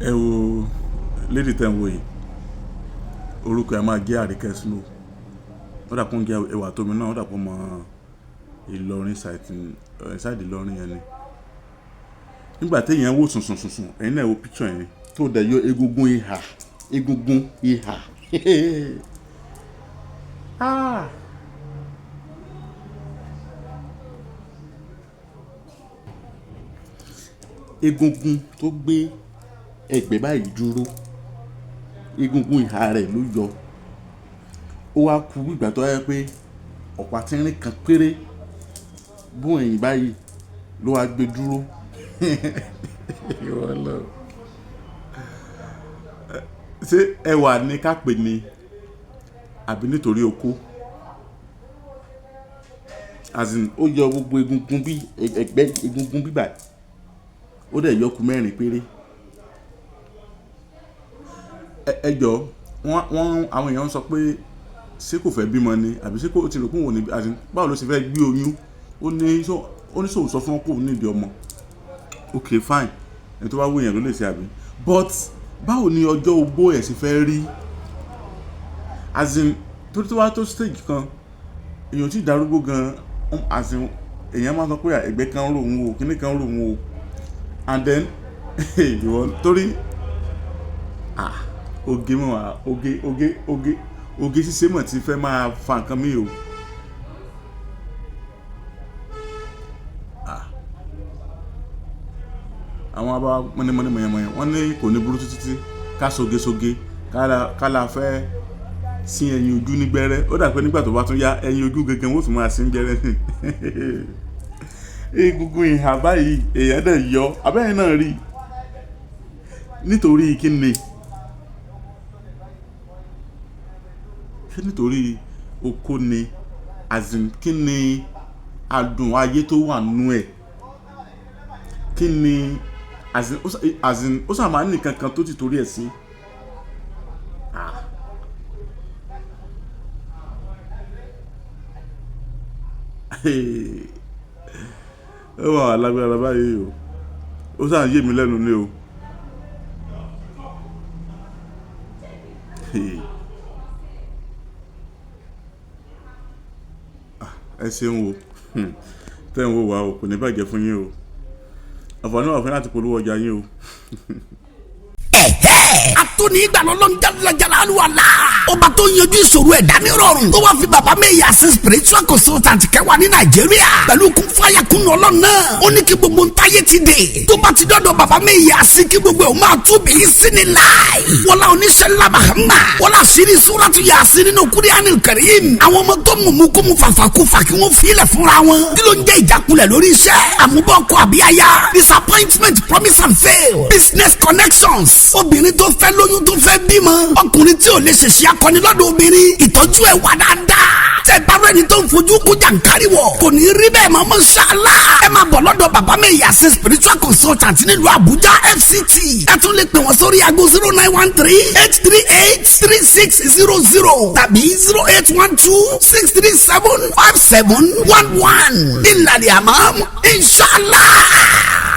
ẹ wo lady tẹ̀ ń wo yìí orúkọ ẹ̀ máa jẹ́ àríkẹ́ slow ó dà kún jẹ́ ẹwà tómi náà ó dà kún mọ́ Ìlọrin ṣáìdì Ìlọrin yẹn ni nígbà téèyàn wò sùn ẹ̀yin náà wo picture yẹn tó dẹ̀ yọ egungun ìhà egungun tó gbé ẹ̀gbẹ́ báyìí dúró egungun ìhà rẹ̀ ló yọ ó wá kú ìgbà tó yẹ pé ọ̀pá tínrín kan péré bó ẹ̀yìn báyìí ló wá gbé dúró ṣé ẹwà ni ká pè ní àbí nítorí okó as in ó yọ gbogbo egungun bí ẹ̀gbẹ́ egungun bíbà ó dẹ̀ yọkù mẹ́rin péré ẹjọ́ wọ́n àwọn èèyàn sọ pé ṣé kò fẹ́ bímọ ni àbí ṣé kò ti rò pé òun ní as in báwo ló ṣe fẹ́ gbé oyún ó ní sòwò sọ fún wọn kó òun nídìí ọmọ ok fine ẹni tó bá wù yẹn ló lè ṣe àbí but báwo ni ọjọ́ ogbó ẹ̀ sì fẹ́ rí as in tó wá tó stage kan èèyàn ti darúgbó gan as in èèyàn máa sọ pé ẹgbẹ́ kan rò ń wò kíní kan rò ń wò and then ìwọ torí oge mọ̀ wá oge ṣíṣe mọ̀ ti fẹ́ máa fa nǹkan mi o àwọn abá mọ́nìmọ́nì mọ̀yànmọ̀yàn wọ́n ní kò ní burú títí ká soge kálá fẹ́ sí ẹyin ojú ní gbẹ́rẹ́ ó dà pé nígbà tó bá tún yá ẹyin ojú gẹ́gẹ́ wọ́n tún máa sí gbẹ́rẹ́ egungun ìhà báyìí èèyàn dẹ̀ yọ abẹ́yẹn náà rí nítorí kíni ṣé nítorí okó ni azin kíni adùn ayé tó wà nú ẹ̀ kíni azin ó sàmà ní kankan tó ti torí ẹ̀ sí ó wà lágbára báyìí o ó sàn yé mi lẹ́nu ní o ẹ ṣeun o tẹ́ ń wò wá o kò ní bàjẹ́ fún yín o àǹfààní wà fún láti polówó ọjà yín o. Atoni ìgbàlọ́lọ́ ń jalajala aluwala. Ọba tó yanjú ìṣòro ẹ̀dá ní rọrùn. Tó wá fi bàbá Mẹ́yà sí spiritual consultant kẹwàá ní Nàìjíríà. Pẹ̀lú kún fáyà kún ọlọ́run náà. Ó ní kí gbogbo ń táyé ti dé. Tó bá ti dọ́dọ̀ bàbá Mẹ́yà sí kí gbogbo ẹ̀ máa tú bí sí ni láì. Wọ́lá oníṣẹ́ ńlá Mahama. Wọ́lá sírí Súrátù Yásìn nínú Kúránì Karim. Àwọn ọmọ tó mú kó mu fàfàkúfà kí wọ́n filẹ̀ fúnra wọn. Kí ló ń jẹ́ ìjákulẹ̀ lórí iṣẹ́? Àmúbọ̀kọ àbíyáyá. Disappointment, promise and fail. Business connections. Obìnrin tó fẹ́ lóyún tó fẹ́ bímọ ọkùnrin tí ò lè ṣèṣe akọni lọ́dọ̀ obìnrin ìtọ́jú ẹ̀ wà dáadáa tẹ bá rẹni tó ń fojú kó jàǹkárí wọ̀ kò ní rí bẹ́ẹ̀ mọ́ mọ́ṣálá ẹ máa bọ̀ lọ́dọ̀ bàbá Mẹ́yà sí spiritual consultant nílùú Àbújá FCT ẹ tún lè pè wọ́n sórí aago 0913-838-3600 tàbí 0812-637-5711 ìlànà àmọ́ inshallah.